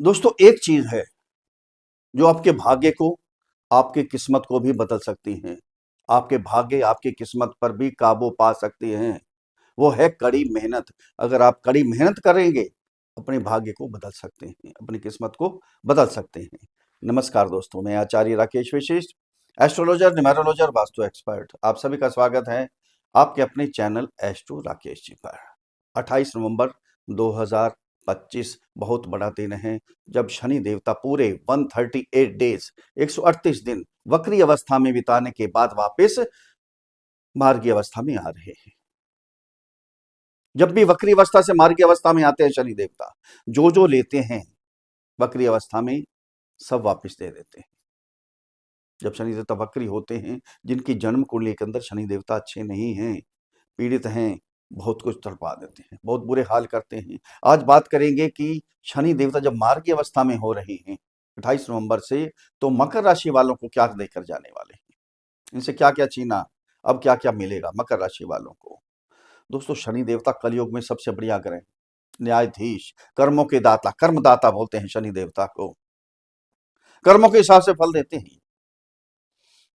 दोस्तों, एक चीज है जो आपके भाग्य को, आपकी किस्मत को भी बदल सकती है। आपके भाग्य, आपकी किस्मत पर भी काबू पा सकती हैं। वो है कड़ी मेहनत। अगर आप कड़ी मेहनत करेंगे, अपने भाग्य को बदल सकते हैं, अपनी किस्मत को बदल सकते हैं। नमस्कार दोस्तों, मैं आचार्य राकेश विशिष्ट, एस्ट्रोलॉजर, न्यूमेरोलॉजर, वास्तु एक्सपर्ट। आप सभी का स्वागत है आपके अपने चैनल एस्ट्रो राकेश जी पर। 28 नवंबर 2025 बहुत बड़ा दिन है, जब शनि देवता पूरे 138 डेज, 138 दिन वक्री अवस्था में बिताने के बाद वापस मार्गी अवस्था में आ रहे हैं। जब भी वक्री अवस्था से मार्गी अवस्था में आते हैं शनि देवता, जो लेते हैं वक्री अवस्था में, सब वापस दे देते हैं। जब शनि देवता वक्री होते हैं, जिनकी जन्म कुंडली के अंदर शनि देवता अच्छे नहीं हैं, पीड़ित हैं, बहुत कुछ तड़पा देते हैं, बहुत बुरे हाल करते हैं। आज बात करेंगे कि शनि देवता जब मार्गी अवस्था में हो रहे हैं 28 नवंबर से, तो मकर राशि वालों को क्या देकर जाने वाले हैं, इनसे क्या क्या छीना, अब क्या क्या मिलेगा मकर राशि वालों को। दोस्तों, शनि देवता कलयुग में सबसे बढ़िया ग्रह, न्यायाधीश, कर्मों के दाता, कर्मदाता बोलते हैं शनि देवता को। कर्मों के हिसाब से फल देते हैं।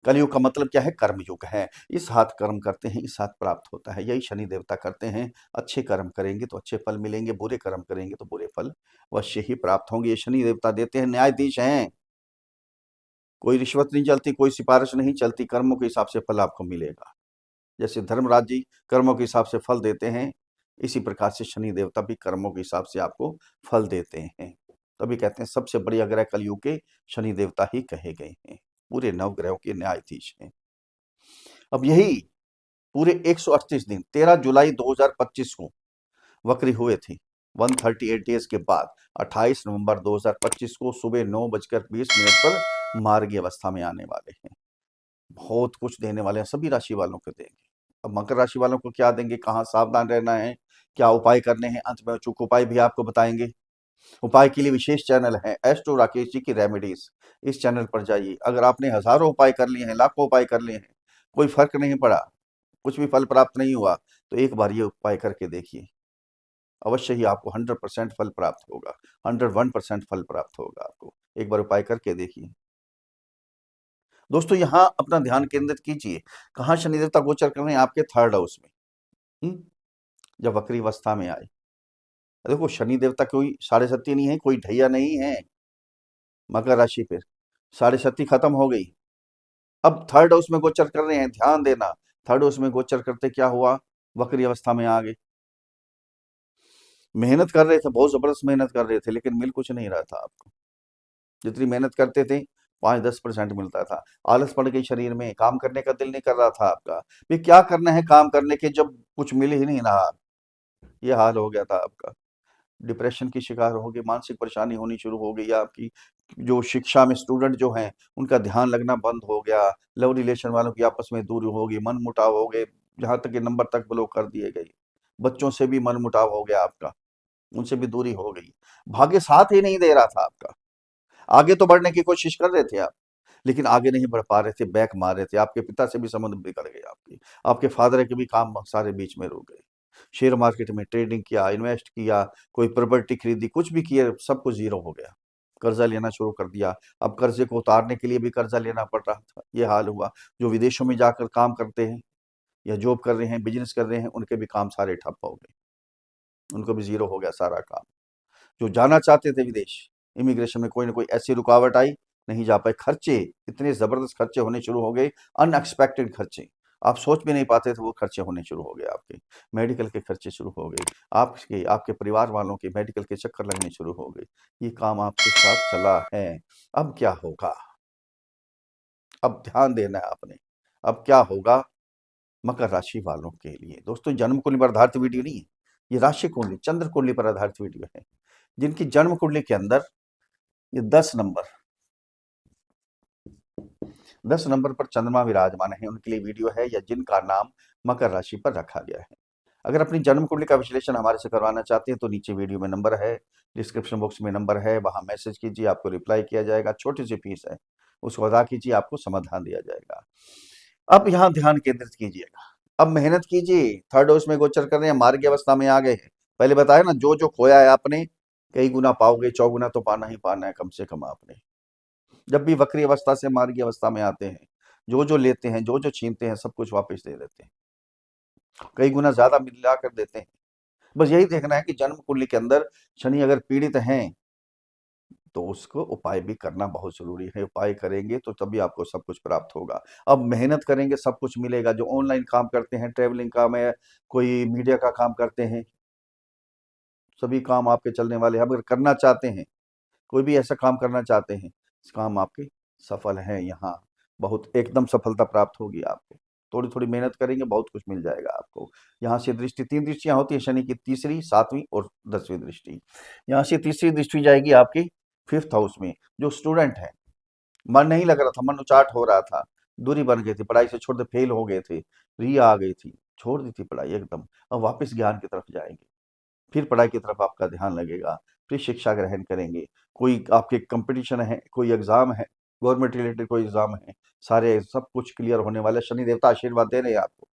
कलयुग का मतलब क्या है? कर्मयुग है। इस हाथ कर्म करते हैं, इस हाथ प्राप्त होता है, यही शनि देवता करते हैं। अच्छे कर्म करेंगे तो अच्छे फल मिलेंगे, बुरे कर्म करेंगे तो बुरे फल अवश्य ही प्राप्त होंगे। ये शनि देवता देते हैं, न्यायाधीश हैं। कोई रिश्वत नहीं चलती, कोई सिफारिश नहीं चलती, कर्मों के हिसाब से फल आपको मिलेगा। जैसे धर्मराज जी कर्मों के हिसाब से फल देते हैं, इसी प्रकार से शनि देवता भी कर्मों के हिसाब से आपको फल देते हैं। तभी कहते हैं सबसे बड़ी ग्रह कलयुग के शनि देवता ही कहे गए हैं, पूरे नवग्रहों के न्यायाधीश हैं। अब यही पूरे 138 दिन 13 जुलाई 2025 को वक्री हुए थे। 138 डेज के बाद 28 नवंबर 2025 को सुबह 9:20 पर मार्गी अवस्था में आने वाले हैं। बहुत कुछ देने वाले हैं, सभी राशि वालों को देंगे। अब मकर राशि वालों को क्या देंगे, कहाँ सावधान रहना है, क्या उपाय करने हैं, अंत में अचूक उपाय भी आपको बताएंगे। उपाय के लिए विशेष चैनल है एस्ट्रो राकेश जी की रेमेडीज। इस चैनल पर जाइए। अगर आपने हजारों उपाय कर लिए हैं, लाखों उपाय कर लिए हैं, कोई फर्क नहीं पड़ा, कुछ भी फल प्राप्त नहीं हुआ, तो एक बार ये उपाय करके देखिए, अवश्य ही आपको 100% फल प्राप्त होगा। 101% फल प्राप्त होगा आपको, एक बार उपाय करके देखिए। दोस्तों, यहाँ अपना ध्यान केंद्रित कीजिए, कहाँ शनि देवता गोचर कर रहे हैं? आपके थर्ड हाउस में। जब वक्री अवस्था में आए, देखो शनि देवता कोई साढ़े सती नहीं है, कोई ढैया नहीं है। मकर राशि पे साढ़े सती खत्म हो गई, अब थर्ड हाउस में गोचर कर रहे हैं, ध्यान देना। थर्ड हाउस में गोचर करते क्या हुआ, वक्री अवस्था में आ गए। मेहनत कर रहे थे, बहुत जबरदस्त मेहनत कर रहे थे, लेकिन मिल कुछ नहीं रहा था आपको। जितनी मेहनत करते थे 5-10% मिलता था। आलस पड़ गई शरीर में, काम करने का दिल नहीं कर रहा था आपका। भी क्या करना है काम करने के जब कुछ मिल ही नहीं रहा, ये हाल हो गया था आपका। डिप्रेशन की शिकार हो गए, मानसिक परेशानी होनी शुरू हो गई आपकी। जो शिक्षा में स्टूडेंट जो हैं, उनका ध्यान लगना बंद हो गया। लव रिलेशन वालों की आपस में दूरी हो गई, मन मुटाव हो गए, यहाँ तक कि नंबर तक ब्लॉक कर दिए गए। बच्चों से भी मन मुटाव हो गया आपका, उनसे भी दूरी हो गई। भाग्य साथ ही नहीं दे रहा था आपका। आगे तो बढ़ने की कोशिश कर रहे थे आप, लेकिन आगे नहीं बढ़ पा रहे थे, बैक मार रहे थे। आपके पिता से भी संबंध बिगड़ गए आपके, आपके फादर के भी काम सारे बीच में रुक गए। शेयर मार्केट में ट्रेडिंग किया, इन्वेस्ट किया, कोई प्रॉपर्टी खरीदी, कुछ भी किया, सब कुछ जीरो हो गया। कर्जा लेना शुरू कर दिया। अब कर्जे को उतारने के लिए भी कर्जा लेना पड़ रहा था, ये हाल हुआ। जो विदेशों में जाकर काम करते हैं या जॉब कर रहे हैं, बिजनेस कर रहे हैं, उनके भी काम सारे ठप हो गए, उनको भी जीरो हो गया सारा काम। जो जाना चाहते थे विदेश, इमिग्रेशन में कोई ना कोई ऐसी रुकावट आई, नहीं जा पाए। खर्चे, इतने जबरदस्त खर्चे होने शुरू हो गए, अनएक्सपेक्टेड खर्चे, आप सोच भी नहीं पाते थे, वो खर्चे होने शुरू हो गए आपके। मेडिकल के खर्चे शुरू हो गए, आपके आपके परिवार वालों के मेडिकल के चक्कर लगने शुरू हो गए। ये काम आपके साथ चला है, अब क्या होगा? अब ध्यान देना है आपने, अब क्या होगा मकर राशि वालों के लिए। दोस्तों, जन्म कुंडली पर आधारित वीडियो नहीं है, ये राशि कुंडली, चंद्र कुंडली पर आधारित वीडियो है। जिनकी जन्म कुंडली के अंदर ये 10 नंबर पर चंद्रमा विराजमान है, उनके लिए वीडियो है, या जिनका नाम मकर राशि पर रखा गया है। अगर अपनी जन्म कुंडली का विश्लेषण हमारे से करवाना चाहते हैं, तो नीचे वीडियो में नंबर है, डिस्क्रिप्शन बॉक्स में नंबर है, वहां मैसेज कीजिए, आपको रिप्लाई किया जाएगा। छोटी सी फीस है, उसको अदा कीजिए, आपको समाधान दिया जाएगा। अब यहाँ ध्यान केंद्रित कीजिएगा, अब मेहनत कीजिए। थर्ड हाउस में गोचर कर रहे हैं, मार्गी अवस्था में आ गए हैं। पहले बताया ना, जो खोया है आपने, कई गुना पाओगे, चौगुना तो पाना ही पाना है कम से कम आपने। जब भी वक्री अवस्था से मार्गी अवस्था में आते हैं, जो लेते हैं, जो छीनते हैं, सब कुछ वापस दे देते हैं, कई गुना ज्यादा मिला कर देते हैं। बस यही देखना है कि जन्म कुंडली के अंदर शनि अगर पीड़ित हैं, तो उसको उपाय भी करना बहुत जरूरी है। उपाय करेंगे तो तभी आपको सब कुछ प्राप्त होगा। अब मेहनत करेंगे सब कुछ मिलेगा। जो ऑनलाइन काम करते हैं, ट्रेवलिंग काम है, कोई मीडिया का काम करते हैं, सभी काम आपके चलने वाले हैं। अगर करना चाहते हैं, कोई भी ऐसा काम करना चाहते हैं, इस काम आपके सफल हैं। यहाँ बहुत एकदम सफलता प्राप्त होगी आपको। थोड़ी थोड़ी मेहनत करेंगे, बहुत कुछ मिल जाएगा आपको। यहाँ से दृष्टि, 3 दृष्टियाँ होती हैं शनि की, तीसरी, 7वीं और 10वीं दृष्टि। यहाँ से तीसरी दृष्टि जाएगी आपकी 5th हाउस में। जो स्टूडेंट है, मन नहीं लग रहा था, मन उचाट हो रहा था, दूरी बन गई थी, पढ़ाई से छोड़ दे, फेल हो गए थे, री आ गई थी, छोड़ दी थी पढ़ाई एकदम, अब वापस ज्ञान की तरफ जाएंगे, फिर पढ़ाई की तरफ आपका ध्यान लगेगा, फिर शिक्षा ग्रहण करेंगे। कोई आपके कंपटीशन है, कोई एग्जाम है, गवर्नमेंट रिलेटेड कोई एग्जाम है, सारे सब कुछ क्लियर होने वाले। शनि देवता आशीर्वाद दे रहे हैं आपको।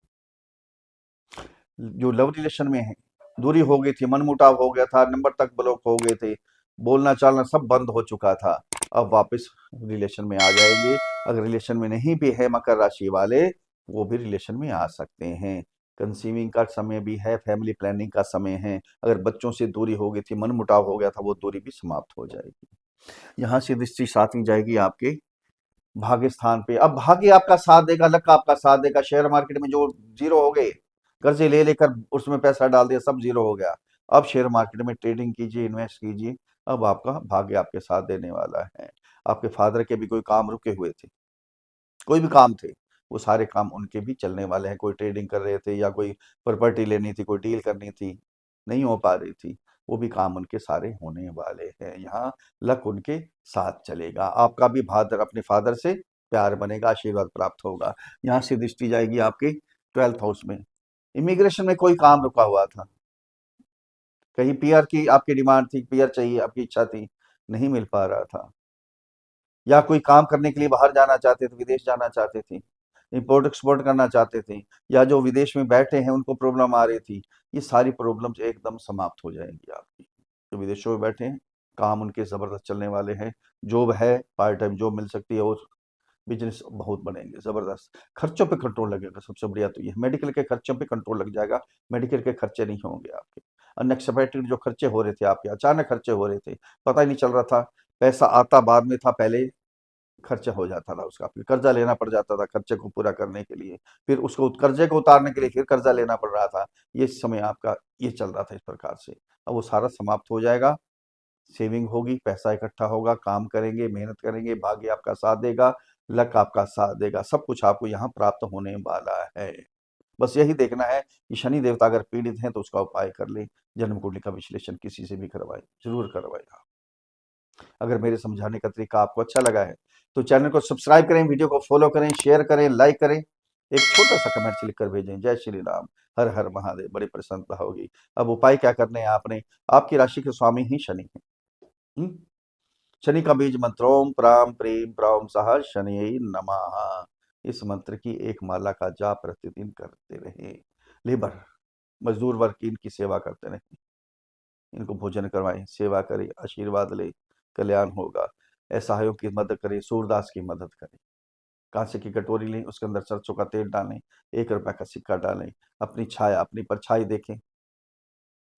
जो लव रिलेशन में है, दूरी हो गई थी, मनमुटाव हो गया था, नंबर तक ब्लॉक हो गए थे, बोलना चालना सब बंद हो चुका था, अब वापस रिलेशन में आ जाएंगे। अगर रिलेशन में नहीं भी है मकर राशि वाले, वो भी रिलेशन में आ सकते हैं। कंसीविंग का समय भी है, फैमिली प्लानिंग का समय है। अगर बच्चों से दूरी हो गई थी, मन मुटाव हो गया था, वो दूरी भी समाप्त हो जाएगी। यहाँ से दृष्टि 7वीं जाएगी आपके भाग्य स्थान पे। अब भाग्य आपका साथ देगा, लक आपका साथ देगा। शेयर मार्केट में जो जीरो हो गए, कर्जे ले लेकर उसमें पैसा डाल दिया, सब जीरो हो गया। अब शेयर मार्केट में ट्रेडिंग कीजिए, इन्वेस्ट कीजिए, अब आपका भाग्य आपके साथ देने वाला है। आपके फादर के भी कोई काम रुके हुए थे, कोई भी काम थे, वो सारे काम उनके भी चलने वाले हैं। कोई ट्रेडिंग कर रहे थे, या कोई प्रॉपर्टी लेनी थी, कोई डील करनी थी, नहीं हो पा रही थी, वो भी काम उनके सारे होने वाले हैं। यहाँ लक उनके साथ चलेगा। आपका भी फादर, अपने फादर से प्यार बनेगा, आशीर्वाद प्राप्त होगा। यहाँ से दृष्टि जाएगी आपके 12th हाउस में। इमिग्रेशन में कोई काम रुका हुआ था, कहीं पीआर की आपकी डिमांड थी, पीआर चाहिए, आपकी इच्छा थी, नहीं मिल पा रहा था, या कोई काम करने के लिए बाहर जाना चाहते थे, विदेश जाना चाहते थे, इंपोर्ट एक्सपोर्ट करना चाहते थे, या जो विदेश में बैठे हैं उनको प्रॉब्लम आ रही थी, ये सारी प्रॉब्लम्स एकदम समाप्त हो जाएंगी आपकी। जो विदेशों में बैठे हैं, काम उनके जबरदस्त चलने वाले हैं। जॉब है, पार्ट टाइम जॉब मिल सकती है, और बिजनेस बहुत बढ़ेंगे, जबरदस्त। खर्चों पे कंट्रोल लगेगा, सबसे बढ़िया तो ये है। मेडिकल के खर्चों पे कंट्रोल लग जाएगा, मेडिकल के खर्चे नहीं होंगे आपके। अनएक्सपेक्टेड जो खर्चे हो रहे थे आपके, अचानक खर्चे हो रहे थे, पता ही नहीं चल रहा था, पैसा आता बाद में था, पहले खर्चा हो जाता था उसका, फिर कर्जा लेना पड़ जाता था खर्चे को पूरा करने के लिए, फिर उसको कर्जे को उतारने के लिए फिर कर्जा लेना पड़ रहा था। ये समय आपका ये चल रहा था इस प्रकार से, अब वो सारा समाप्त हो जाएगा। सेविंग होगी, पैसा इकट्ठा होगा, काम करेंगे, मेहनत करेंगे, भाग्य आपका साथ देगा, लक आपका साथ देगा, सब कुछ आपको यहाँ प्राप्त होने वाला है। बस यही देखना है कि शनि देवता अगर पीड़ित हैं तो उसका उपाय कर ले। जन्म कुंडली का विश्लेषण किसी से भी करवाए, जरूर करवाए। अगर मेरे समझाने का तरीका आपको अच्छा लगा है, तो चैनल को सब्सक्राइब करें, वीडियो को फॉलो करें, शेयर करें, लाइक करें, एक छोटा सा कमेंट लिख कर भेजें। जय श्री राम, हर हर महादेव, बड़ी प्रसन्नता होगी। अब उपाय क्या करने हैं आपने, आपकी राशि के स्वामी ही शनि है। हम्म? शनि का बीज मंत्र ओम प्राम प्रीम प्रौम सह शनि नमः। इस मंत्र की एक माला का जाप प्रतिदिन करते रहे। लेबर, मजदूर वर्ग की इनकी सेवा करते रहे, इनको भोजन करवाएं, सेवा करें, आशीर्वाद ले, कल्याण होगा। असहायों की मदद करें, सूरदास की मदद करें। कांसे की कटोरी लें, उसके अंदर सरसों का तेल डालें, 1 रुपए का सिक्का डालें, अपनी छाया, अपनी परछाई देखें,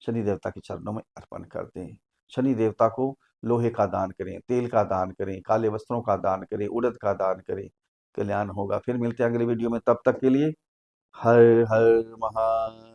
शनि देवता के चरणों में अर्पण कर दें। शनि देवता को लोहे का दान करें, तेल का दान करें, काले वस्त्रों का दान करें, उड़द का दान करें, कल्याण होगा। फिर मिलते हैं अगले वीडियो में, तब तक के लिए हर हर महादेव।